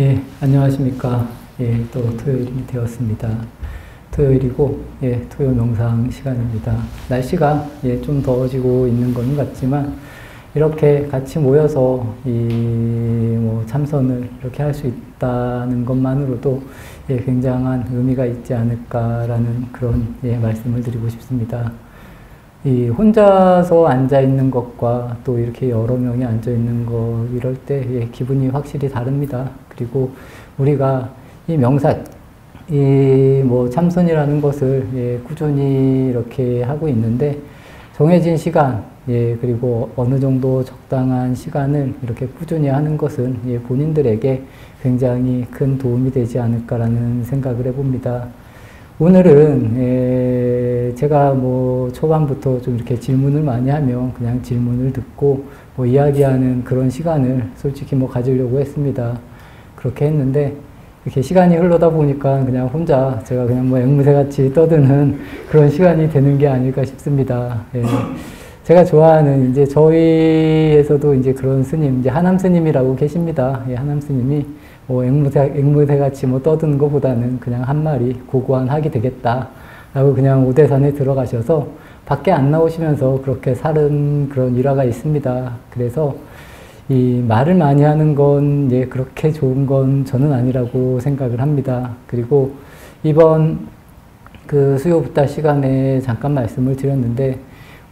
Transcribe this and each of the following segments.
예, 안녕하십니까. 예, 또 토요일이 되었습니다. 토요일이고, 예, 토요 명상 시간입니다. 날씨가, 예, 좀 더워지고 있는 건 같지만, 이렇게 같이 모여서, 참선을 이렇게 할 수 있다는 것만으로도, 예, 굉장한 의미가 있지 않을까라는 그런, 예, 말씀을 드리고 싶습니다. 혼자서 앉아있는 것과 또 이렇게 여러 명이 앉아있는 것, 이럴 때, 예, 기분이 확실히 다릅니다. 그리고 우리가 이 명상, 참선이라는 것을, 예, 꾸준히 이렇게 하고 있는데, 정해진 시간, 예, 그리고 어느 정도 적당한 시간을 이렇게 꾸준히 하는 것은, 예, 본인들에게 굉장히 큰 도움이 되지 않을까라는 생각을 해봅니다. 오늘은, 제가 초반부터 좀 이렇게 질문을 많이 하면 그냥 질문을 듣고 이야기하는 그런 시간을 솔직히 가지려고 했습니다. 그렇게 했는데, 이렇게 시간이 흘러다 보니까 그냥 혼자 제가 그냥 앵무새같이 떠드는 그런 시간이 되는 게 아닐까 싶습니다. 예. 제가 좋아하는 이제 저희에서도 이제 그런 스님, 이제 하남 스님이라고 계십니다. 예, 하남 스님이 앵무새같이 떠드는 것보다는 그냥 한 마리 고고한 학이 되겠다 라고 그냥 오대산에 들어가셔서 밖에 안 나오시면서 그렇게 살은 그런 일화가 있습니다. 그래서 이 말을 많이 하는 건, 예, 그렇게 좋은 건 저는 아니라고 생각을 합니다. 그리고 이번 그 수요부타 시간에 잠깐 말씀을 드렸는데,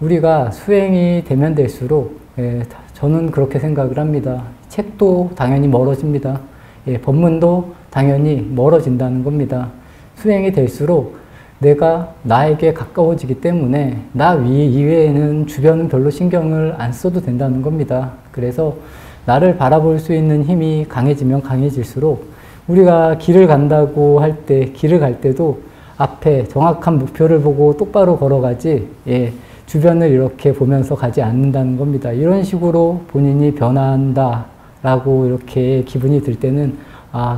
우리가 수행이 되면 될수록, 예, 저는 그렇게 생각을 합니다. 책도 당연히 멀어집니다. 예, 법문도 당연히 멀어진다는 겁니다. 수행이 될수록 내가 나에게 가까워지기 때문에 나 이외에는 주변은 별로 신경을 안 써도 된다는 겁니다. 그래서 나를 바라볼 수 있는 힘이 강해지면 강해질수록 우리가 길을 간다고 할 때, 길을 갈 때도 앞에 정확한 목표를 보고 똑바로 걸어가지, 예, 주변을 이렇게 보면서 가지 않는다는 겁니다. 이런 식으로 본인이 변화한다 라고 이렇게 기분이 들 때는,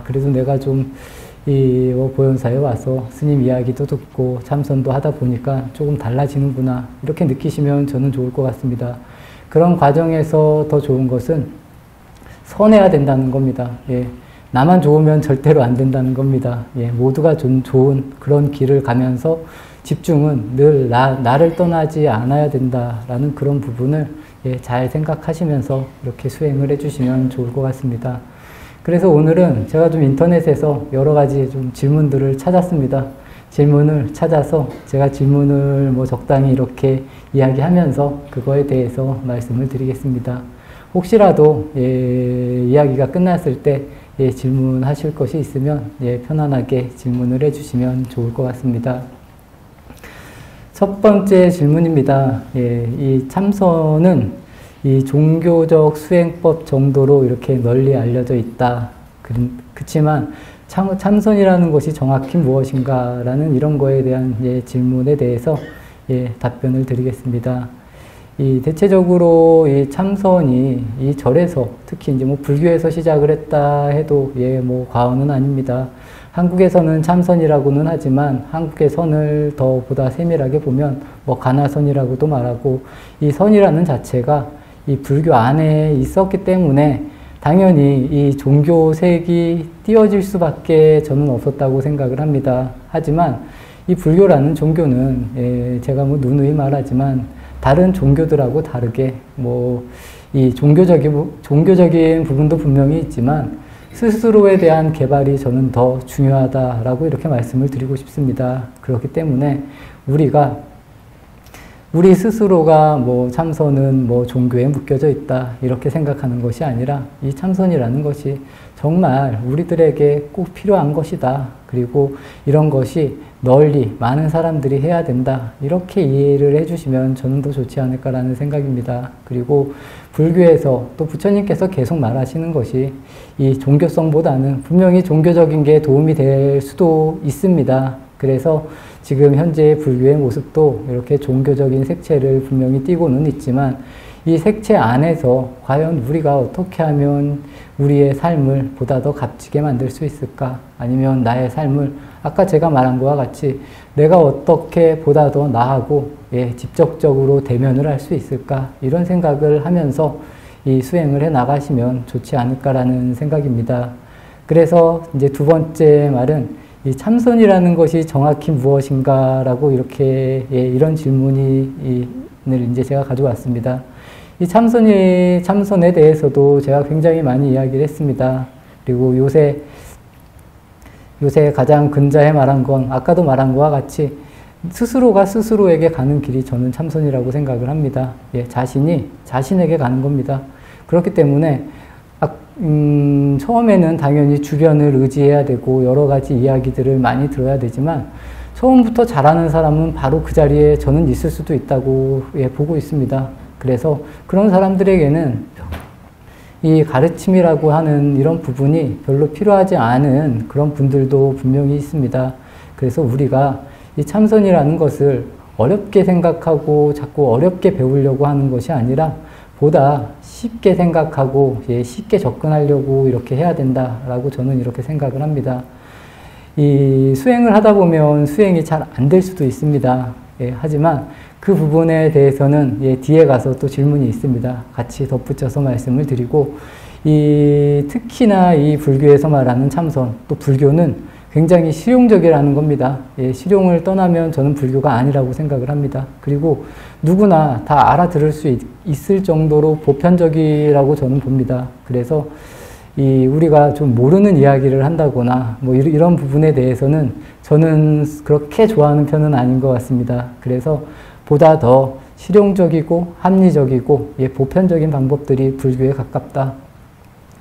그래도 내가 좀 보현사에 와서 스님 이야기도 듣고 참선도 하다 보니까 조금 달라지는구나, 이렇게 느끼시면 저는 좋을 것 같습니다. 그런 과정에서 더 좋은 것은 선해야 된다는 겁니다. 예, 나만 좋으면 절대로 안 된다는 겁니다. 예, 모두가 좋은 그런 길을 가면서 집중은 늘 나를 떠나지 않아야 된다라는 그런 부분을, 예, 잘 생각하시면서 이렇게 수행을 해주시면 좋을 것 같습니다. 그래서 오늘은 제가 좀 인터넷에서 여러 가지 좀 질문들을 찾았습니다. 질문을 찾아서 제가 질문을 적당히 이렇게 이야기하면서 그거에 대해서 말씀을 드리겠습니다. 혹시라도, 예, 이야기가 끝났을 때, 예, 질문하실 것이 있으면, 예, 편안하게 질문을 해주시면 좋을 것 같습니다. 첫 번째 질문입니다. 예, 이 참선은 이 종교적 수행법 정도로 이렇게 널리 알려져 있다. 그치만 참선이라는 것이 정확히 무엇인가 라는 이런 거에 대한, 예, 질문에 대해서, 예, 답변을 드리겠습니다. 대체적으로 이 참선이 이 절에서, 특히 이제 불교에서 시작을 했다 해도, 예, 과언은 아닙니다. 한국에서는 참선이라고는 하지만 한국의 선을 더 보다 세밀하게 보면 가나선이라고도 말하고, 이 선이라는 자체가 이 불교 안에 있었기 때문에 당연히 이 종교색이 띄어질 수밖에 저는 없었다고 생각을 합니다. 하지만 이 불교라는 종교는, 예, 제가 누누이 말하지만 다른 종교들하고 다르게 이 종교적인 부분도 분명히 있지만 스스로에 대한 개발이 저는 더 중요하다라고 이렇게 말씀을 드리고 싶습니다. 그렇기 때문에 우리 스스로가 참선은 종교에 묶여져 있다, 이렇게 생각하는 것이 아니라 이 참선이라는 것이 정말 우리들에게 꼭 필요한 것이다. 그리고 이런 것이 널리 많은 사람들이 해야 된다, 이렇게 이해를 해주시면 저는 더 좋지 않을까라는 생각입니다. 그리고 불교에서 또 부처님께서 계속 말하시는 것이 이 종교성보다는 분명히 종교적인 게 도움이 될 수도 있습니다. 그래서 지금 현재 불교의 모습도 이렇게 종교적인 색채를 분명히 띠고는 있지만, 이 색채 안에서 과연 우리가 어떻게 하면 우리의 삶을 보다 더 값지게 만들 수 있을까? 아니면 나의 삶을 아까 제가 말한 것과 같이 내가 어떻게 보다 더 나하고, 예, 직접적으로 대면을 할 수 있을까? 이런 생각을 하면서 이 수행을 해 나가시면 좋지 않을까라는 생각입니다. 그래서 이제 두 번째 말은 이 참선이라는 것이 정확히 무엇인가라고 이렇게 이런 질문을 이제 제가 가져왔습니다. 이 참선에 대해서도 제가 굉장히 많이 이야기를 했습니다. 그리고 요새 가장 근자에 말한 건 아까도 말한 것과 같이 스스로가 스스로에게 가는 길이 저는 참선이라고 생각을 합니다. 자신이 자신에게 가는 겁니다. 그렇기 때문에 처음에는 당연히 주변을 의지해야 되고 여러 가지 이야기들을 많이 들어야 되지만 처음부터 잘하는 사람은 바로 그 자리에 저는 있을 수도 있다고 보고 있습니다. 그래서 그런 사람들에게는 이 가르침이라고 하는 이런 부분이 별로 필요하지 않은 그런 분들도 분명히 있습니다. 그래서 우리가 이 참선이라는 것을 어렵게 생각하고 자꾸 어렵게 배우려고 하는 것이 아니라 보다 쉽게 생각하고 쉽게 접근하려고 이렇게 해야 된다라고 저는 이렇게 생각을 합니다. 이 수행을 하다 보면 수행이 잘 안 될 수도 있습니다. 하지만 그 부분에 대해서는 뒤에 가서 또 질문이 있습니다. 같이 덧붙여서 말씀을 드리고 특히나 이 불교에서 말하는 참선, 또 불교는 굉장히 실용적이라는 겁니다. 실용을 떠나면 저는 불교가 아니라고 생각을 합니다. 그리고 누구나 다 알아들을 수 있을 정도로 보편적이라고 저는 봅니다. 그래서 우리가 좀 모르는 이야기를 한다거나 뭐 이런 부분에 대해서는 저는 그렇게 좋아하는 편은 아닌 것 같습니다. 그래서 보다 더 실용적이고 합리적이고 보편적인 방법들이 불교에 가깝다.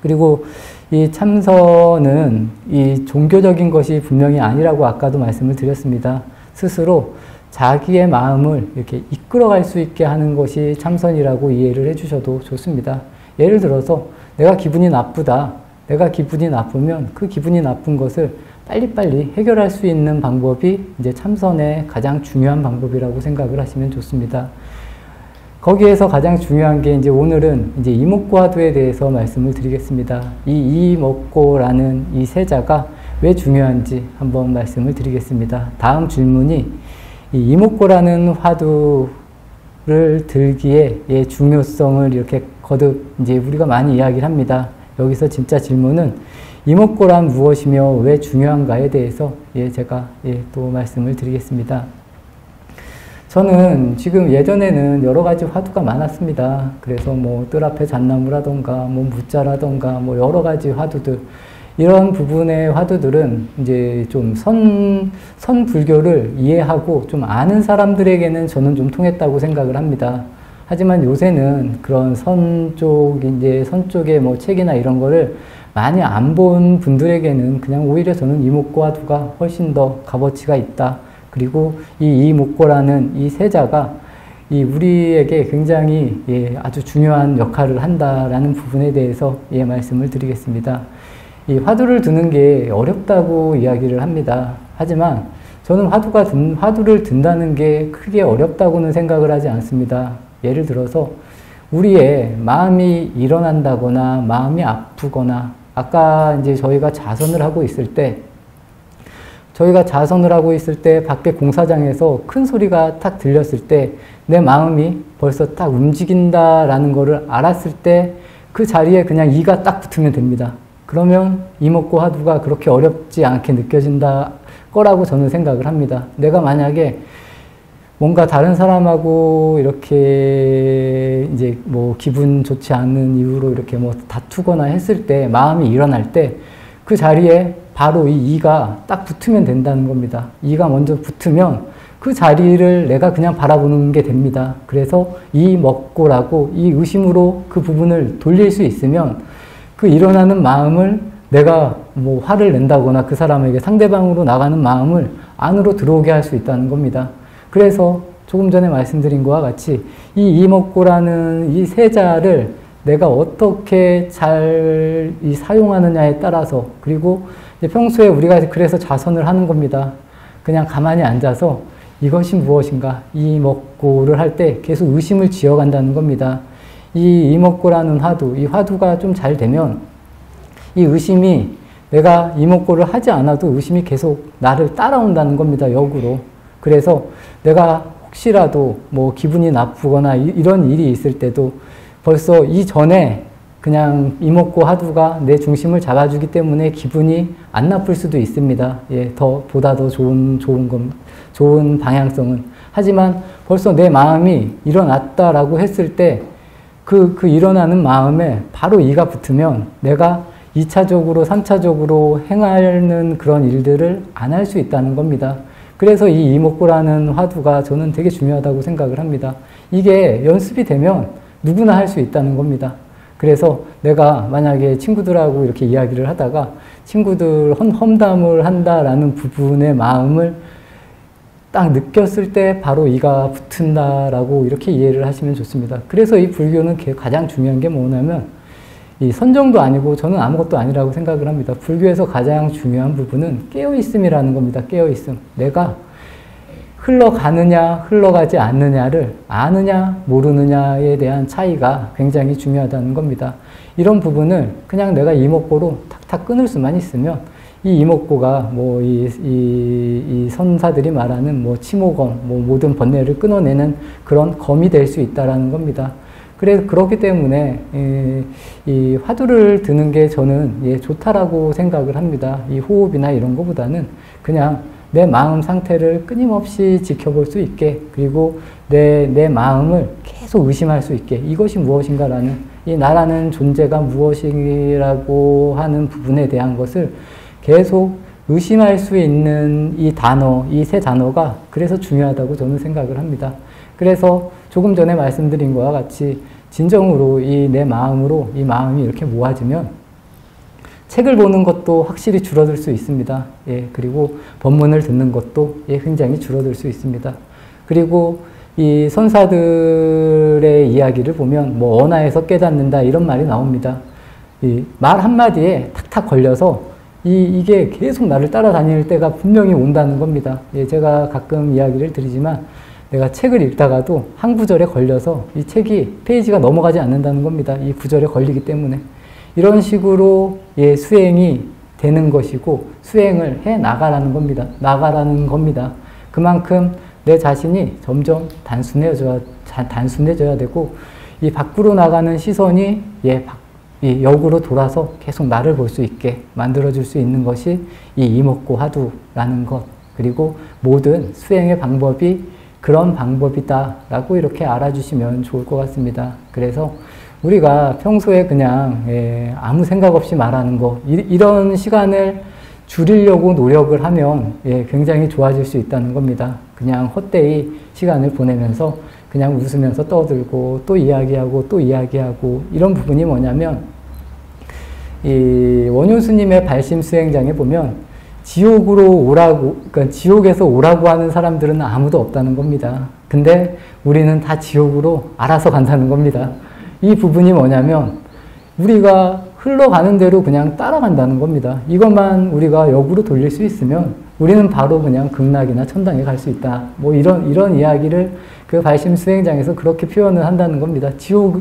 그리고 이 참선은 이 종교적인 것이 분명히 아니라고 아까도 말씀을 드렸습니다. 스스로 자기의 마음을 이렇게 이끌어갈 수 있게 하는 것이 참선이라고 이해를 해주셔도 좋습니다. 예를 들어서 내가 기분이 나쁘다. 내가 기분이 나쁘면 그 기분이 나쁜 것을 빨리빨리 해결할 수 있는 방법이 이제 참선의 가장 중요한 방법이라고 생각을 하시면 좋습니다. 거기에서 가장 중요한 게 이제 오늘은 이제 이목고화두에 대해서 말씀을 드리겠습니다. 이 이목고라는 이 세자가 왜 중요한지 한번 말씀을 드리겠습니다. 다음 질문이 이 이목고라는 화두를 들기에 중요성을 이렇게 거듭 이제 우리가 많이 이야기를 합니다. 여기서 진짜 질문은 이목고란 무엇이며 왜 중요한가에 대해서 제가 또 말씀을 드리겠습니다. 저는 지금 예전에는 여러 가지 화두가 많았습니다. 그래서 뭐 뜰 앞에 잣나무라던가 뭐 무자라던가 뭐 여러 가지 화두들, 이런 부분의 화두들은 이제 좀 선불교를 이해하고 좀 아는 사람들에게는 저는 좀 통했다고 생각을 합니다. 하지만 요새는 그런 선 쪽의 뭐 책이나 이런 거를 많이 안 본 분들에게는 그냥 오히려 저는 이목고화두가 훨씬 더 값어치가 있다. 그리고 이 이목고라는 이 세자가 우리에게 굉장히 아주 중요한 역할을 한다라는 부분에 대해서 말씀을 드리겠습니다. 이 화두를 두는 게 어렵다고 이야기를 합니다. 하지만 저는 화두를 든다는 게 크게 어렵다고는 생각을 하지 않습니다. 예를 들어서 우리의 마음이 일어난다거나 마음이 아프거나, 아까 이제 저희가 자선을 하고 있을 때 밖에 공사장에서 큰 소리가 탁 들렸을 때 내 마음이 벌써 딱 움직인다라는 거를 알았을 때 그 자리에 그냥 이가 딱 붙으면 됩니다. 그러면 이목고 화두가 그렇게 어렵지 않게 느껴진다 거라고 저는 생각을 합니다. 내가 만약에 뭔가 다른 사람하고 이렇게 이제 뭐 기분 좋지 않은 이유로 이렇게 뭐 다투거나 했을 때, 마음이 일어날 때 그 자리에 바로 이 이가 딱 붙으면 된다는 겁니다. 이가 먼저 붙으면 그 자리를 내가 그냥 바라보는 게 됩니다. 그래서 이목고라고 이 의심으로 그 부분을 돌릴 수 있으면 그 일어나는 마음을 내가 뭐 화를 낸다거나 그 사람에게 상대방으로 나가는 마음을 안으로 들어오게 할 수 있다는 겁니다. 그래서 조금 전에 말씀드린 것과 같이 이 이목고라는 이 세자를 내가 어떻게 잘 사용하느냐에 따라서, 그리고 평소에 우리가 그래서 자선을 하는 겁니다. 그냥 가만히 앉아서 이것이 무엇인가, 이목고를 할 때 계속 의심을 지어간다는 겁니다. 이 이목고라는 화두, 이 화두가 좀 잘 되면 이 의심이, 내가 이목고를 하지 않아도 의심이 계속 나를 따라온다는 겁니다. 역으로. 그래서 내가 혹시라도 뭐 기분이 나쁘거나 이런 일이 있을 때도 벌써 이전에 그냥 이목구 화두가 내 중심을 잡아주기 때문에 기분이 안 나쁠 수도 있습니다. 예, 보다 더 좋은 방향성은. 하지만 벌써 내 마음이 일어났다라고 했을 때 그 일어나는 마음에 바로 이가 붙으면 내가 2차적으로, 3차적으로 행하는 그런 일들을 안 할 수 있다는 겁니다. 그래서 이 이목구라는 화두가 저는 되게 중요하다고 생각을 합니다. 이게 연습이 되면 누구나 할 수 있다는 겁니다. 그래서 내가 만약에 친구들하고 이렇게 이야기를 하다가 친구들 험담을 한다라는 부분의 마음을 딱 느꼈을 때 바로 이가 붙은다라고 이렇게 이해를 하시면 좋습니다. 그래서 이 불교는 가장 중요한 게 뭐냐면 이 선정도 아니고 저는 아무것도 아니라고 생각을 합니다. 불교에서 가장 중요한 부분은 깨어있음이라는 겁니다. 깨어있음. 내가 흘러가느냐 흘러가지 않느냐를 아느냐 모르느냐에 대한 차이가 굉장히 중요하다는 겁니다. 이런 부분을 그냥 내가 이목구로 탁탁 끊을 수만 있으면 이 이목구가 뭐 이 선사들이 말하는 뭐 치모검, 뭐 모든 번뇌를 끊어내는 그런 검이 될 수 있다라는 겁니다. 그래서 그렇기 때문에 이 화두를 드는 게 저는 좋다라고 생각을 합니다. 이 호흡이나 이런 것보다는 그냥 내 마음 상태를 끊임없이 지켜볼 수 있게, 그리고 내 마음을 계속 의심할 수 있게, 이것이 무엇인가라는, 이 나라는 존재가 무엇이라고 하는 부분에 대한 것을 계속 의심할 수 있는 이 단어, 이 세 단어가 그래서 중요하다고 저는 생각을 합니다. 그래서 조금 전에 말씀드린 것과 같이 진정으로 내 마음으로 이 마음이 이렇게 모아지면 책을 보는 것도 확실히 줄어들 수 있습니다. 예, 그리고 법문을 듣는 것도 굉장히 줄어들 수 있습니다. 그리고 이 선사들의 이야기를 보면 뭐 언하에서 깨닫는다 이런 말이 나옵니다. 이 말 한마디에 탁탁 걸려서 이게 계속 나를 따라다닐 때가 분명히 온다는 겁니다. 예, 제가 가끔 이야기를 드리지만 내가 책을 읽다가도 한 구절에 걸려서 이 책이 페이지가 넘어가지 않는다는 겁니다. 이 구절에 걸리기 때문에. 이런 식으로 수행이 되는 것이고 수행을 해 나가라는 겁니다. 그만큼 내 자신이 점점 단순해져야 되고 이 밖으로 나가는 시선이 이 역으로 돌아서 계속 나를 볼 수 있게 만들어줄 수 있는 것이 이 이목구 화두라는 것, 그리고 모든 수행의 방법이 그런 방법이다라고 이렇게 알아주시면 좋을 것 같습니다. 그래서 우리가 평소에 그냥 아무 생각 없이 말하는 거, 이런 시간을 줄이려고 노력을 하면 굉장히 좋아질 수 있다는 겁니다. 그냥 헛되이 시간을 보내면서 그냥 웃으면서 떠들고 또 이야기하고 이런 부분이 뭐냐면 이 원효 스님의 발심 수행장에 보면 지옥으로 오라고, 그러니까 지옥에서 오라고 하는 사람들은 아무도 없다는 겁니다. 근데 우리는 다 지옥으로 알아서 간다는 겁니다. 이 부분이 뭐냐면 우리가 흘러가는 대로 그냥 따라간다는 겁니다. 이것만 우리가 역으로 돌릴 수 있으면 우리는 바로 그냥 극락이나 천당에 갈 수 있다. 뭐 이런 이야기를 그 발심 수행장에서 그렇게 표현을 한다는 겁니다.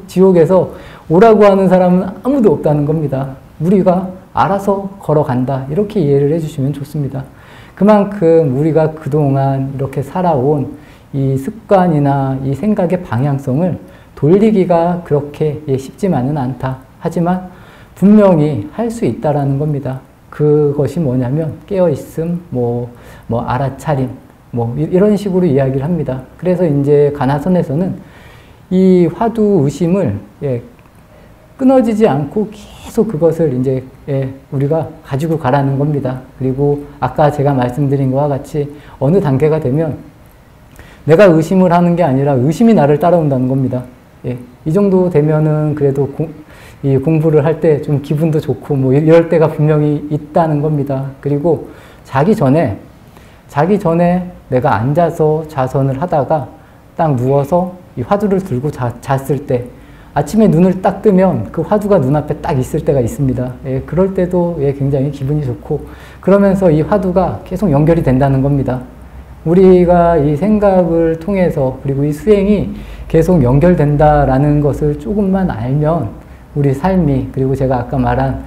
지옥에서 오라고 하는 사람은 아무도 없다는 겁니다. 우리가 알아서 걸어간다. 이렇게 이해를 해주시면 좋습니다. 그만큼 우리가 그동안 이렇게 살아온 이 습관이나 이 생각의 방향성을 돌리기가 그렇게 쉽지만은 않다. 하지만 분명히 할 수 있다라는 겁니다. 그것이 뭐냐면 깨어있음, 뭐 알아차림, 뭐 이런 식으로 이야기를 합니다. 그래서 이제 가나선에서는 이 화두 의심을 끊어지지 않고 계속 그것을 이제 우리가 가지고 가라는 겁니다. 그리고 아까 제가 말씀드린 것과 같이 어느 단계가 되면 내가 의심을 하는 게 아니라 의심이 나를 따라온다는 겁니다. 이 정도 되면은 그래도 이 공부를 할 때 좀 기분도 좋고 뭐 이럴 때가 분명히 있다는 겁니다. 그리고 자기 전에 내가 앉아서 좌선을 하다가 딱 누워서 이 화두를 들고 잤을 때 아침에 눈을 딱 뜨면 그 화두가 눈앞에 딱 있을 때가 있습니다. 그럴 때도 굉장히 기분이 좋고 그러면서 이 화두가 계속 연결이 된다는 겁니다. 우리가 이 생각을 통해서 그리고 이 수행이 계속 연결된다라는 것을 조금만 알면 우리 삶이, 그리고 제가 아까 말한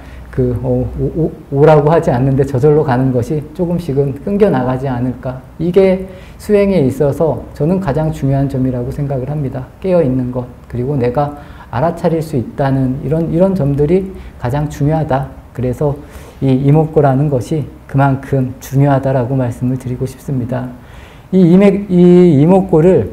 오라고 하지 않는데 저절로 가는 것이 조금씩은 끊겨나가지 않을까. 이게 수행에 있어서 저는 가장 중요한 점이라고 생각을 합니다. 깨어있는 것. 그리고 내가 알아차릴 수 있다는 이런 점들이 가장 중요하다. 그래서 이 이목구라는 것이 그만큼 중요하다라고 말씀을 드리고 싶습니다. 이 이목구를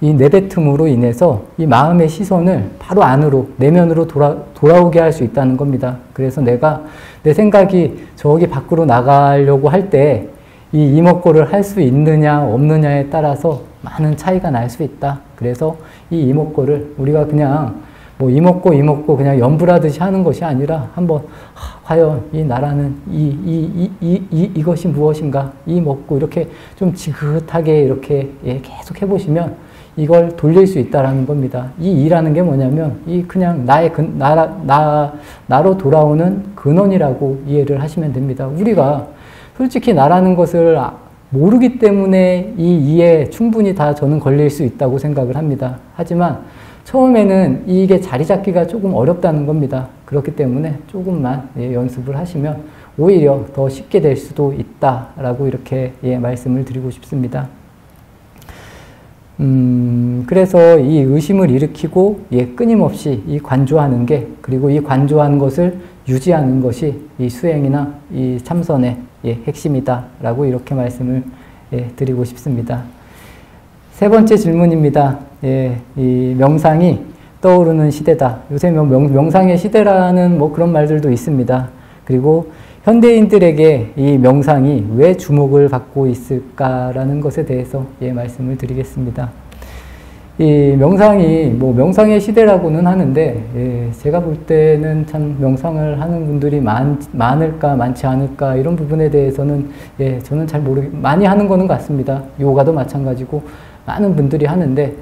이 내뱉음으로 인해서 이 마음의 시선을 바로 안으로, 내면으로 돌아오게 할 수 있다는 겁니다. 그래서 내가 내 생각이 저기 밖으로 나가려고 할 때 이 이목구를 할 수 있느냐 없느냐에 따라서 많은 차이가 날 수 있다. 그래서 이 이목구를 우리가 그냥 뭐 이목구 그냥 연불하듯이 하는 것이 아니라 한번 과연 이 나라는 이것이 무엇인가? 이목구 이렇게 좀 지긋하게 이렇게 계속 해보시면 이걸 돌릴 수 있다라는 겁니다. 이 이라는 게 뭐냐면 이 그냥 나로 돌아오는 근원이라고 이해를 하시면 됩니다. 우리가 솔직히 나라는 것을 모르기 때문에 이 이에 충분히 다 저는 걸릴 수 있다고 생각을 합니다. 하지만 처음에는 이게 자리 잡기가 조금 어렵다는 겁니다. 그렇기 때문에 조금만 연습을 하시면 오히려 더 쉽게 될 수도 있다라고 이렇게 말씀을 드리고 싶습니다. 그래서 이 의심을 일으키고 끊임없이 이 관조하는 게, 그리고 이 관조하는 것을 유지하는 것이 이 수행이나 이 참선의 핵심이다라고 이렇게 말씀을 드리고 싶습니다. 세 번째 질문입니다. 이 명상이 떠오르는 시대다. 요새 명상의 시대라는 뭐 그런 말들도 있습니다. 그리고 현대인들에게 이 명상이 왜 주목을 받고 있을까라는 것에 대해서 말씀을 드리겠습니다. 이 명상이 뭐 명상의 시대라고는 하는데 제가 볼 때는 참 명상을 하는 분들이 많을까 많지 않을까 이런 부분에 대해서는 저는 잘 많이 하는 거는 같습니다. 요가도 마찬가지고 많은 분들이 하는데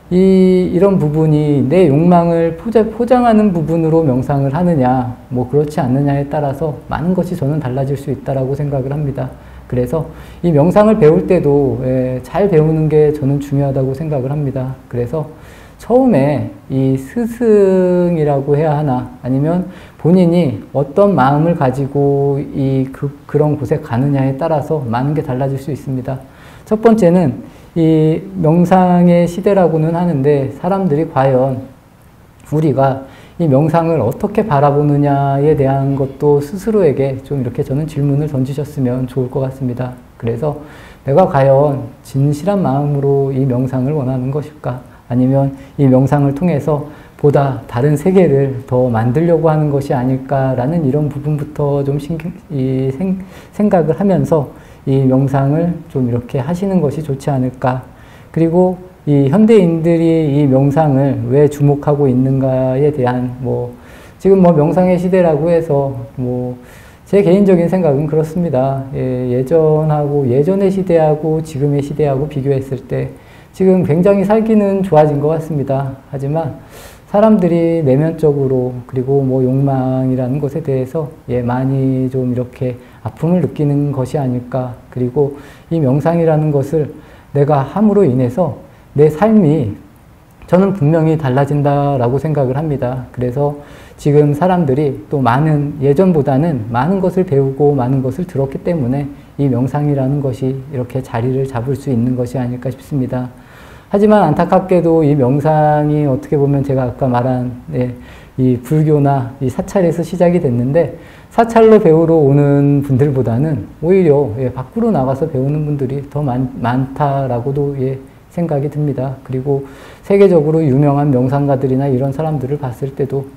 이런 부분이 내 욕망을 포장하는 부분으로 명상을 하느냐, 뭐 그렇지 않느냐에 따라서 많은 것이 저는 달라질 수 있다라고 생각을 합니다. 그래서 이 명상을 배울 때도 잘 배우는 게 저는 중요하다고 생각을 합니다. 그래서 처음에 이 스승이라고 해야 하나, 아니면 본인이 어떤 마음을 가지고 그런 곳에 가느냐에 따라서 많은 게 달라질 수 있습니다. 첫 번째는 이 명상의 시대라고는 하는데 사람들이 과연 우리가 이 명상을 어떻게 바라보느냐에 대한 것도 스스로에게 좀 이렇게 저는 질문을 던지셨으면 좋을 것 같습니다. 그래서 내가 과연 진실한 마음으로 이 명상을 원하는 것일까? 아니면 이 명상을 통해서 보다 다른 세계를 더 만들려고 하는 것이 아닐까라는 이런 부분부터 좀 생각을 하면서 이 명상을 좀 이렇게 하시는 것이 좋지 않을까. 그리고 이 현대인들이 이 명상을 왜 주목하고 있는가에 대한 지금 명상의 시대라고 해서 제 개인적인 생각은 그렇습니다. 예전의 시대하고 지금의 시대하고 비교했을 때 지금 굉장히 살기는 좋아진 것 같습니다. 하지만 사람들이 내면적으로 그리고 욕망이라는 것에 대해서 많이 좀 이렇게 아픔을 느끼는 것이 아닐까. 그리고 이 명상이라는 것을 내가 함으로 인해서 내 삶이 저는 분명히 달라진다라고 생각을 합니다. 그래서 지금 사람들이 또 예전보다는 많은 것을 배우고 많은 것을 들었기 때문에 이 명상이라는 것이 이렇게 자리를 잡을 수 있는 것이 아닐까 싶습니다. 하지만 안타깝게도 이 명상이 어떻게 보면 제가 아까 말한 이 불교나 이 사찰에서 시작이 됐는데 사찰로 배우러 오는 분들보다는 오히려 밖으로 나가서 배우는 분들이 더 많다라고도 생각이 듭니다. 그리고 세계적으로 유명한 명상가들이나 이런 사람들을 봤을 때도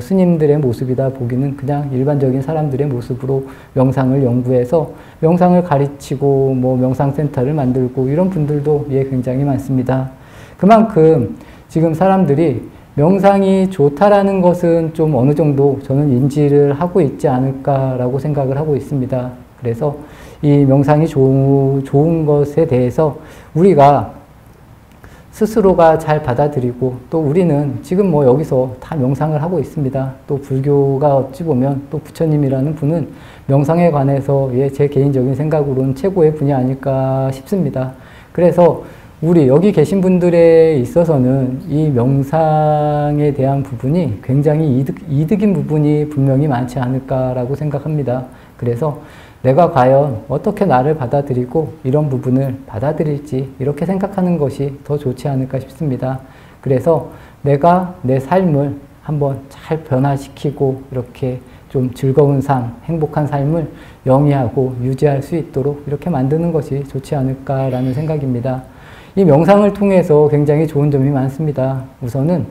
스님들의 모습이다 보기는 그냥 일반적인 사람들의 모습으로 명상을 연구해서 명상을 가르치고 명상센터를 만들고 이런 분들도 굉장히 많습니다. 그만큼 지금 사람들이 명상이 좋다라는 것은 좀 어느 정도 저는 인지를 하고 있지 않을까라고 생각을 하고 있습니다. 그래서 이 명상이 좋은 것에 대해서 우리가 스스로가 잘 받아들이고 또 우리는 지금 여기서 다 명상을 하고 있습니다. 또 불교가 어찌 보면 또 부처님이라는 분은 명상에 관해서 제 개인적인 생각으로는 최고의 분이 아닐까 싶습니다. 그래서 우리 여기 계신 분들에 있어서는 이 명상에 대한 부분이 굉장히 이득인 부분이 분명히 많지 않을까라고 생각합니다. 그래서 내가 과연 어떻게 나를 받아들이고 이런 부분을 받아들일지 이렇게 생각하는 것이 더 좋지 않을까 싶습니다. 그래서 내가 내 삶을 한번 잘 변화시키고 이렇게 좀 즐거운 삶, 행복한 삶을 영위하고 유지할 수 있도록 이렇게 만드는 것이 좋지 않을까라는 생각입니다. 이 명상을 통해서 굉장히 좋은 점이 많습니다. 우선은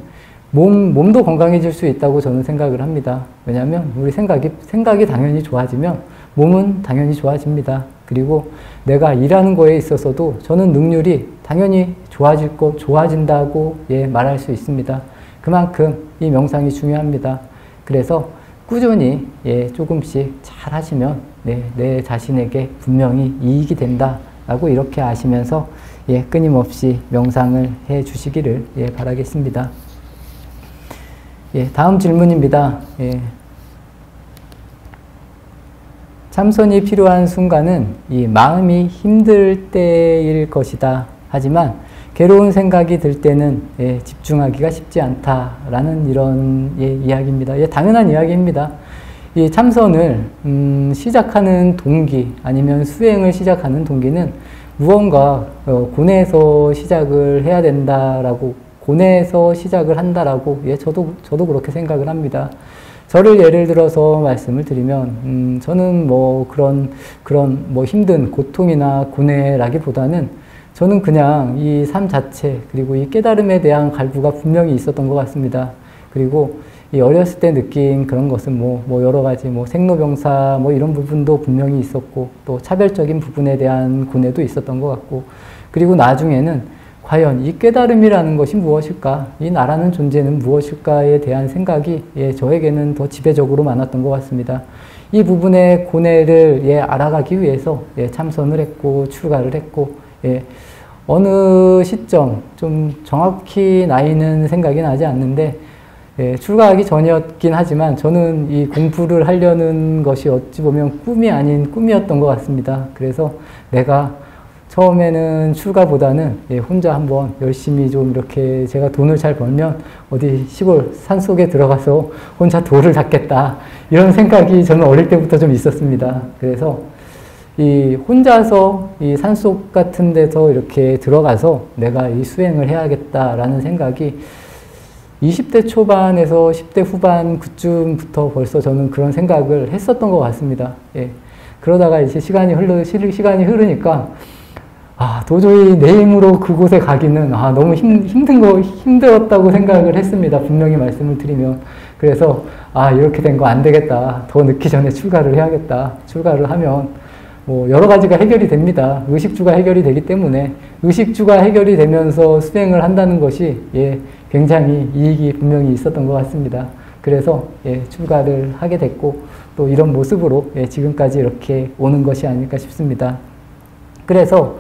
몸도 건강해질 수 있다고 저는 생각을 합니다. 왜냐하면 우리 생각이 당연히 좋아지면 몸은 당연히 좋아집니다. 그리고 내가 일하는 거에 있어서도 저는 능률이 당연히 좋아진다고 말할 수 있습니다. 그만큼 이 명상이 중요합니다. 그래서 꾸준히 조금씩 잘 하시면 내 자신에게 분명히 이익이 된다라고 이렇게 아시면서 끊임없이 명상을 해 주시기를 바라겠습니다. 다음 질문입니다. 참선이 필요한 순간은 이 마음이 힘들 때일 것이다. 하지만 괴로운 생각이 들 때는 집중하기가 쉽지 않다라는 이런 이야기입니다. 당연한 이야기입니다. 이 참선을 시작하는 동기 아니면 수행을 시작하는 동기는 무언가 고뇌에서 시작을 해야 된다라고 고뇌에서 시작을 한다라고 저도 그렇게 생각을 합니다. 저를 예를 들어서 말씀을 드리면 저는 뭐 그런 뭐 힘든 고통이나 고뇌라기보다는 저는 그냥 이 삶 자체 그리고 이 깨달음에 대한 갈구가 분명히 있었던 것 같습니다. 그리고 이 어렸을 때 느낀 그런 것은 뭐 여러 가지 뭐 생로병사 뭐 이런 부분도 분명히 있었고 또 차별적인 부분에 대한 고뇌도 있었던 것 같고 그리고 나중에는 과연 이 깨달음이라는 것이 무엇일까? 이 나라는 존재는 무엇일까에 대한 생각이 저에게는 더 지배적으로 많았던 것 같습니다. 이 부분의 고뇌를 알아가기 위해서 참선을 했고 출가를 했고 어느 시점 좀 정확히 나이는 생각이 나지 않는데 출가하기 전이었긴 하지만 저는 이 공부를 하려는 것이 어찌 보면 꿈이 아닌 꿈이었던 것 같습니다. 그래서 내가 처음에는 출가보다는 혼자 한번 열심히 좀 이렇게 제가 돈을 잘 벌면 어디 시골 산속에 들어가서 혼자 돌을 닦겠다 이런 생각이 저는 어릴 때부터 좀 있었습니다. 그래서 이 혼자서 이 산속 같은 데서 이렇게 들어가서 내가 이 수행을 해야겠다라는 생각이 20대 초반에서 10대 후반 그쯤부터 벌써 저는 그런 생각을 했었던 것 같습니다. 그러다가 이제 시간이 흐르니까 도저히 내 힘으로 그곳에 가기는 너무 힘들었다고 생각을 했습니다. 분명히 말씀을 드리면. 그래서 이렇게 된 거 안 되겠다. 더 늦기 전에 출가를 해야겠다. 출가를 하면 뭐 여러 가지가 해결이 됩니다. 의식주가 해결이 되기 때문에 의식주가 해결이 되면서 수행을 한다는 것이 굉장히 이익이 분명히 있었던 것 같습니다. 그래서 출가를 하게 됐고 또 이런 모습으로 지금까지 이렇게 오는 것이 아닐까 싶습니다. 그래서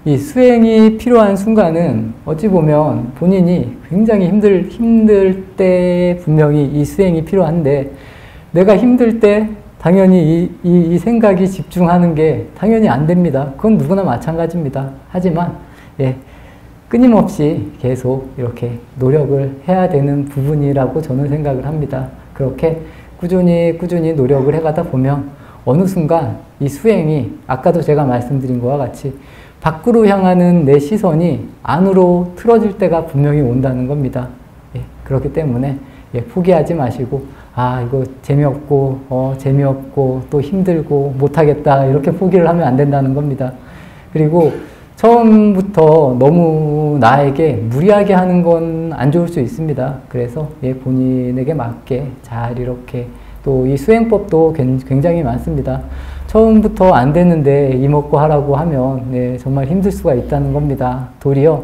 이 수행이 필요한 순간은 어찌 보면 본인이 굉장히 힘들 때 분명히 이 수행이 필요한데 내가 힘들 때 당연히 이 생각이 집중하는 게 당연히 안 됩니다. 그건 누구나 마찬가지입니다. 하지만 끊임없이 계속 이렇게 노력을 해야 되는 부분이라고 저는 생각을 합니다. 그렇게 꾸준히 노력을 해가다 보면 어느 순간 이 수행이 아까도 제가 말씀드린 것과 같이 밖으로 향하는 내 시선이 안으로 틀어질 때가 분명히 온다는 겁니다. 그렇기 때문에 포기하지 마시고 이거 재미없고 또 힘들고 못하겠다 이렇게 포기를 하면 안 된다는 겁니다. 그리고 처음부터 너무 나에게 무리하게 하는 건 안 좋을 수 있습니다. 그래서 본인에게 맞게 잘 이렇게 또 이 수행법도 굉장히 많습니다. 처음부터 안 되는데 이먹고 하라고 하면 정말 힘들 수가 있다는 겁니다. 도리어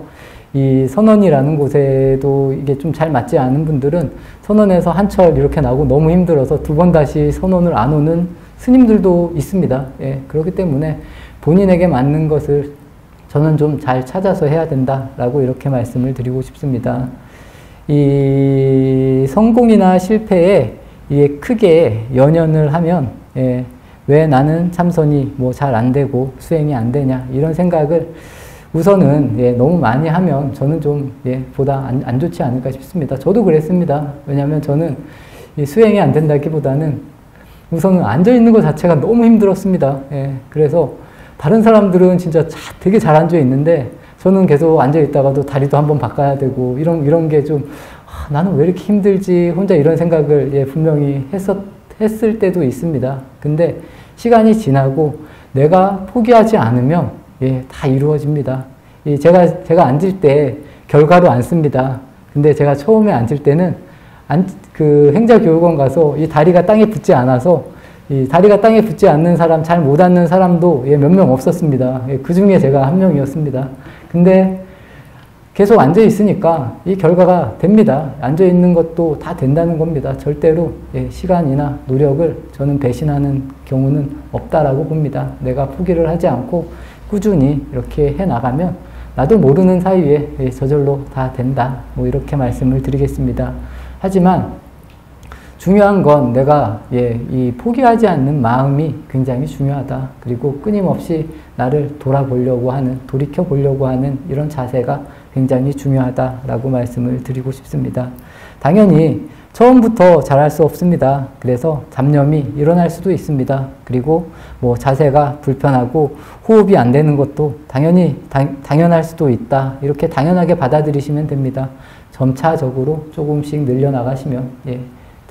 이 선원이라는 곳에도 이게 좀 잘 맞지 않은 분들은 선원에서 한철 이렇게 나오고 너무 힘들어서 두 번 다시 선원을 안 오는 스님들도 있습니다. 그렇기 때문에 본인에게 맞는 것을 저는 좀 잘 찾아서 해야 된다라고 이렇게 말씀을 드리고 싶습니다. 이 성공이나 실패에 이게 크게 연연을 하면 왜 나는 참선이 뭐 잘 안 되고 수행이 안 되냐 이런 생각을 우선은 너무 많이 하면 저는 좀 보다 안 좋지 않을까 싶습니다. 저도 그랬습니다. 왜냐하면 저는 이 수행이 안 된다기보다는 우선은 앉아 있는 것 자체가 너무 힘들었습니다. 그래서 다른 사람들은 진짜 되게 잘 앉아 있는데 저는 계속 앉아 있다가도 다리도 한번 바꿔야 되고 이런 게 좀 나는 왜 이렇게 힘들지? 혼자 이런 생각을 예, 분명히 했을 때도 있습니다. 근데 시간이 지나고 내가 포기하지 않으면 예, 다 이루어집니다. 제가 앉을 때 결과로 앉습니다. 근데 제가 처음에 앉을 때는 그 행자교육원 가서 이 다리가 땅에 붙지 않아서 이 다리가 땅에 붙지 않는 사람, 잘 못 앉는 사람도 예, 몇 명 없었습니다. 예, 그 중에 제가 한 명이었습니다. 근데 계속 앉아 있으니까 이 결과가 됩니다. 앉아 있는 것도 다 된다는 겁니다. 절대로 예, 시간이나 노력을 저는 배신하는 경우는 없다라고 봅니다. 내가 포기를 하지 않고 꾸준히 이렇게 해 나가면 나도 모르는 사이에 예, 저절로 다 된다. 뭐 이렇게 말씀을 드리겠습니다. 하지만 중요한 건 내가 예, 이 포기하지 않는 마음이 굉장히 중요하다. 그리고 끊임없이 나를 돌이켜 보려고 하는 이런 자세가 굉장히 중요하다라고 말씀을 드리고 싶습니다. 당연히 처음부터 잘할 수 없습니다. 그래서 잡념이 일어날 수도 있습니다. 그리고 뭐 자세가 불편하고 호흡이 안 되는 것도 당연할 수도 있다. 이렇게 당연하게 받아들이시면 됩니다. 점차적으로 조금씩 늘려나가시면 예,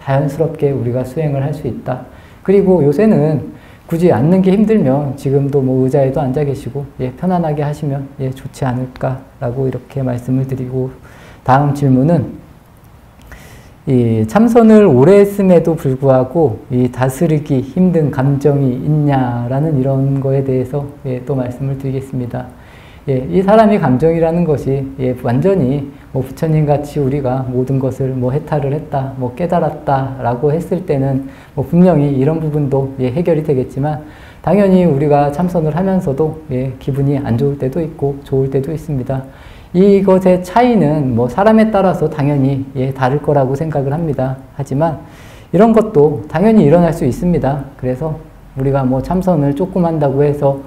자연스럽게 우리가 수행을 할 수 있다. 그리고 요새는 굳이 앉는 게 힘들면 지금도 뭐 의자에도 앉아 계시고 예, 편안하게 하시면 예, 좋지 않을까라고 이렇게 말씀을 드리고, 다음 질문은 이 참선을 오래 했음에도 불구하고 이 다스리기 힘든 감정이 있냐라는 이런 거에 대해서 예, 또 말씀을 드리겠습니다. 예, 이 사람의 감정이라는 것이 예, 완전히 뭐 부처님 같이 우리가 모든 것을 뭐 해탈을 했다, 뭐 깨달았다라고 했을 때는 뭐 분명히 이런 부분도 예, 해결이 되겠지만, 당연히 우리가 참선을 하면서도 예, 기분이 안 좋을 때도 있고 좋을 때도 있습니다. 이것의 차이는 뭐 사람에 따라서 당연히 예, 다를 거라고 생각을 합니다. 하지만 이런 것도 당연히 일어날 수 있습니다. 그래서 우리가 뭐 참선을 조금 한다고 해서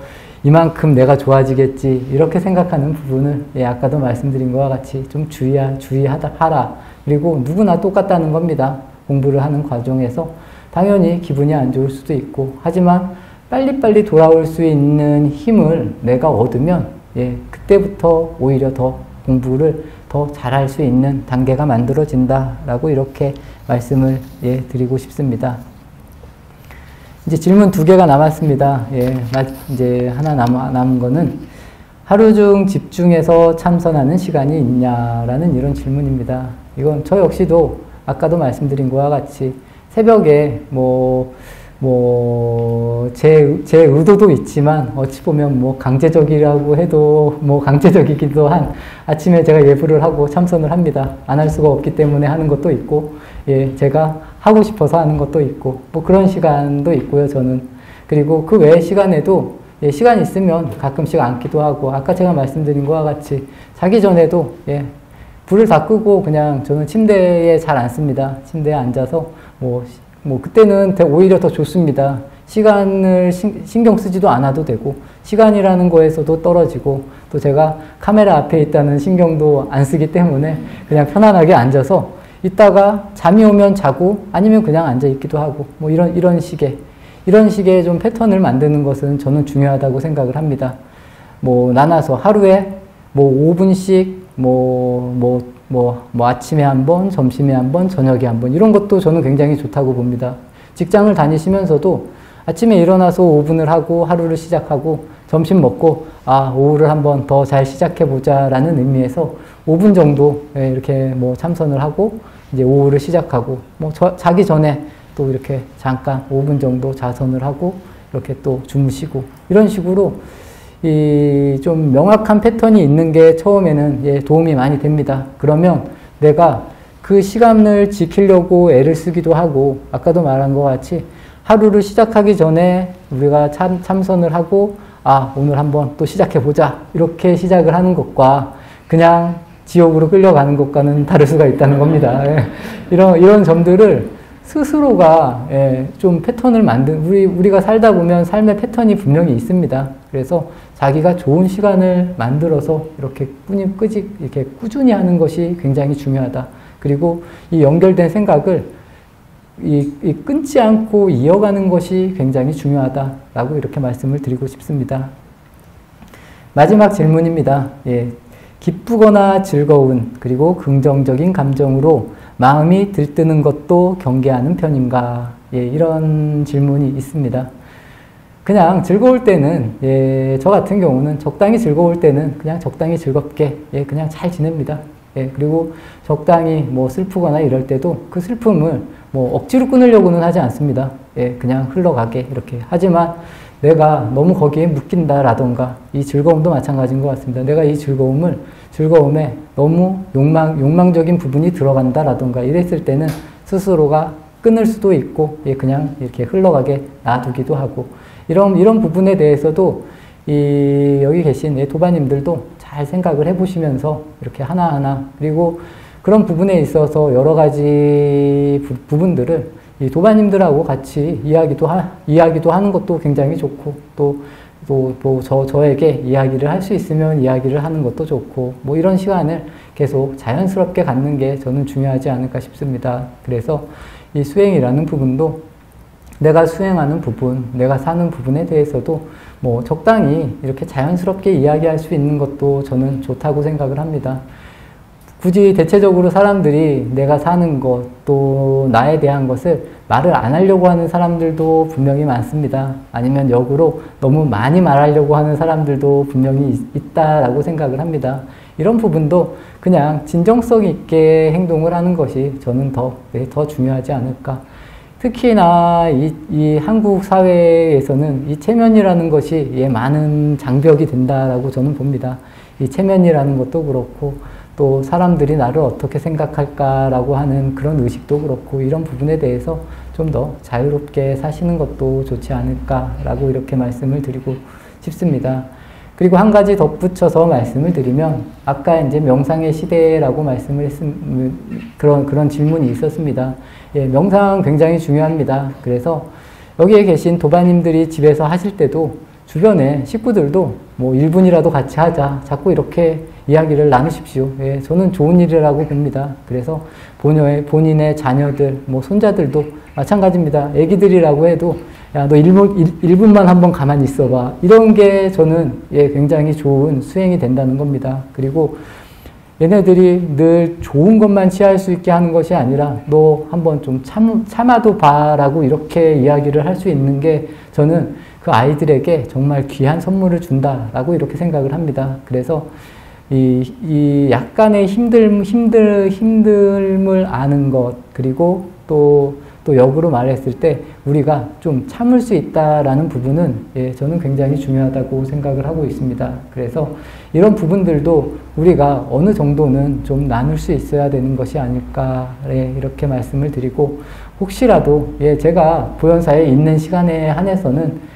이만큼 내가 좋아지겠지 이렇게 생각하는 부분을 예, 아까도 말씀드린 것과 같이 좀 주의하라. 그리고 누구나 똑같다는 겁니다. 공부를 하는 과정에서 당연히 기분이 안 좋을 수도 있고, 하지만 빨리빨리 돌아올 수 있는 힘을 내가 얻으면 예, 그때부터 오히려 더 공부를 더 잘할 수 있는 단계가 만들어진다라고 이렇게 말씀을 예, 드리고 싶습니다. 이제 질문 2개가 남았습니다. 예, 이제 하나 남은 거는 하루 중 집중해서 참선하는 시간이 있냐라는 이런 질문입니다. 이건 저 역시도 아까도 말씀드린 것과 같이 새벽에 제 의도도 있지만 어찌 보면 뭐 강제적이라고 해도 뭐 강제적이기도 한 아침에 제가 예불을 하고 참선을 합니다. 안 할 수가 없기 때문에 하는 것도 있고, 예, 제가 하고 싶어서 하는 것도 있고, 뭐 그런 시간도 있고요, 저는. 그리고 그 외의 시간에도 예, 시간 있으면 가끔씩 앉기도 하고, 아까 제가 말씀드린 것과 같이 자기 전에도 예, 불을 다 끄고 그냥 저는 침대에 잘 앉습니다. 침대에 앉아서 뭐 그때는 오히려 더 좋습니다. 시간을 신경 쓰지도 않아도 되고, 시간이라는 거에서도 떨어지고, 또 제가 카메라 앞에 있다는 신경도 안 쓰기 때문에 그냥 편안하게 앉아서 있다가 잠이 오면 자고 아니면 그냥 앉아 있기도 하고, 뭐 이런 식의 좀 패턴을 만드는 것은 저는 중요하다고 생각을 합니다. 뭐 나눠서 하루에 뭐 5분씩 아침에 한 번, 점심에 한 번, 저녁에 한 번, 이런 것도 저는 굉장히 좋다고 봅니다. 직장을 다니시면서도 아침에 일어나서 5분을 하고 하루를 시작하고, 점심 먹고 오후를 한번 더 잘 시작해보자 라는 의미에서 5분 정도 이렇게 뭐 참선을 하고 이제 오후를 시작하고, 자기 전에 또 이렇게 잠깐 5분 정도 자선을 하고 이렇게 또 주무시고, 이런 식으로 좀 명확한 패턴이 있는 게 처음에는 예, 도움이 많이 됩니다. 그러면 내가 그 시간을 지키려고 애를 쓰기도 하고, 아까도 말한 것 같이 하루를 시작하기 전에 우리가 참선을 하고 오늘 한번 또 시작해보자 이렇게 시작을 하는 것과 그냥 지옥으로 끌려가는 것과는 다를 수가 있다는 겁니다. 예. 이런 점들을 스스로가 예, 좀 패턴을 우리가 살다 보면 삶의 패턴이 분명히 있습니다. 그래서 자기가 좋은 시간을 만들어서 이렇게 꾸준히 하는 것이 굉장히 중요하다. 그리고 이 연결된 생각을 끊지 않고 이어가는 것이 굉장히 중요하다라고 이렇게 말씀을 드리고 싶습니다. 마지막 질문입니다. 예, 기쁘거나 즐거운 그리고 긍정적인 감정으로 마음이 들뜨는 것도 경계하는 편인가? 예, 이런 질문이 있습니다. 그냥 즐거울 때는, 예, 저 같은 경우는 적당히 즐거울 때는 그냥 적당히 즐겁게, 예, 그냥 잘 지냅니다. 예, 그리고 적당히 뭐 슬프거나 이럴 때도 그 슬픔을 뭐 억지로 끊으려고는 하지 않습니다. 예, 그냥 흘러가게 이렇게. 하지만 내가 너무 거기에 묶인다라던가 이 즐거움도 마찬가지인 것 같습니다. 내가 이 즐거움에 너무 욕망적인 부분이 들어간다라던가 이랬을 때는 스스로가 끊을 수도 있고, 예, 그냥 이렇게 흘러가게 놔두기도 하고, 이런 부분에 대해서도 여기 계신 도바님들도 잘 생각을 해보시면서 이렇게 하나하나, 그리고 그런 부분에 있어서 여러 가지 부분들을 이 도바님들하고 같이 이야기도 하는 것도 굉장히 좋고, 저에게 이야기를 할 수 있으면 이야기를 하는 것도 좋고, 뭐 이런 시간을 계속 자연스럽게 갖는 게 저는 중요하지 않을까 싶습니다. 그래서 이 수행이라는 부분도 내가 수행하는 부분, 내가 사는 부분에 대해서도 뭐 적당히 이렇게 자연스럽게 이야기할 수 있는 것도 저는 좋다고 생각을 합니다. 굳이 대체적으로 사람들이 내가 사는 것, 또 나에 대한 것을 말을 안 하려고 하는 사람들도 분명히 많습니다. 아니면 역으로 너무 많이 말하려고 하는 사람들도 분명히 있다라고 생각을 합니다. 이런 부분도 그냥 진정성 있게 행동을 하는 것이 저는 더 중요하지 않을까. 특히나 이 한국 사회에서는 이 체면이라는 것이 많은 장벽이 된다라고 저는 봅니다. 이 체면이라는 것도 그렇고, 또 사람들이 나를 어떻게 생각할까라고 하는 그런 의식도 그렇고, 이런 부분에 대해서 좀 더 자유롭게 사시는 것도 좋지 않을까라고 이렇게 말씀을 드리고 싶습니다. 그리고 한 가지 덧붙여서 말씀을 드리면, 아까 이제 명상의 시대라고 말씀을 그런 질문이 있었습니다. 예, 명상 굉장히 중요합니다. 그래서 여기에 계신 도바님들이 집에서 하실 때도 주변에 식구들도 뭐 1분이라도 같이 하자, 자꾸 이렇게 이야기를 나누십시오. 예, 저는 좋은 일이라고 봅니다. 그래서 본인의 자녀들, 뭐 손자들도 마찬가지입니다. 애기들이라고 해도 야, 너 1분만 한번 가만히 있어봐. 이런 게 저는 굉장히 좋은 수행이 된다는 겁니다. 그리고 얘네들이 늘 좋은 것만 취할 수 있게 하는 것이 아니라 너 한번 좀 참아도 봐라고 이렇게 이야기를 할 수 있는 게 저는 그 아이들에게 정말 귀한 선물을 준다라고 이렇게 생각을 합니다. 그래서 이 약간의 힘듦을 아는 것, 그리고 또 역으로 말했을 때 우리가 좀 참을 수 있다라는 부분은 저는 굉장히 중요하다고 생각을 하고 있습니다. 그래서 이런 부분들도 우리가 어느 정도는 좀 나눌 수 있어야 되는 것이 아닐까, 이렇게 말씀을 드리고, 혹시라도 제가 보현사에 있는 시간에 한해서는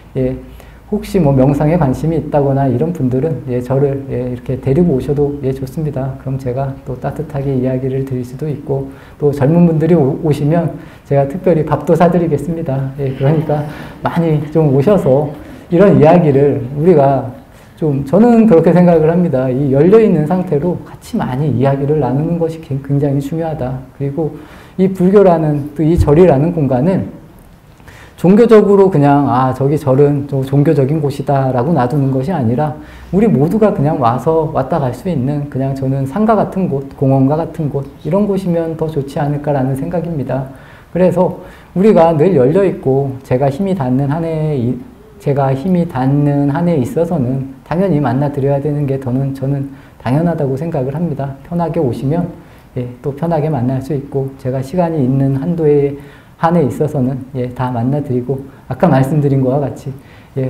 혹시 뭐 명상에 관심이 있다거나 이런 분들은 저를 이렇게 데리고 오셔도 좋습니다. 그럼 제가 또 따뜻하게 이야기를 드릴 수도 있고, 또 젊은 분들이 오시면 제가 특별히 밥도 사드리겠습니다. 그러니까 많이 좀 오셔서 이런 이야기를 우리가 좀, 저는 그렇게 생각을 합니다. 이 열려있는 상태로 같이 많이 이야기를 나누는 것이 굉장히 중요하다. 그리고 이 불교라는, 또 이 절이라는 공간은 종교적으로 그냥 저기 절은 좀 종교적인 곳이다 라고 놔두는 것이 아니라 우리 모두가 그냥 와서 왔다 갈 수 있는, 그냥 저는 상가 같은 곳, 공원과 같은 곳, 이런 곳이면 더 좋지 않을까라는 생각입니다. 그래서 우리가 늘 열려있고 제가 힘이 닿는 한에 있어서는 당연히 만나드려야 되는 게 저는 당연하다고 생각을 합니다. 편하게 오시면 또 편하게 만날 수 있고, 제가 시간이 있는 한에 있어서는 다 만나드리고, 아까 말씀드린 것과 같이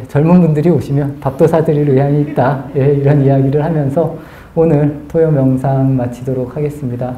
젊은 분들이 오시면 밥도 사드릴 의향이 있다, 이런 이야기를 하면서 오늘 토요 명상 마치도록 하겠습니다.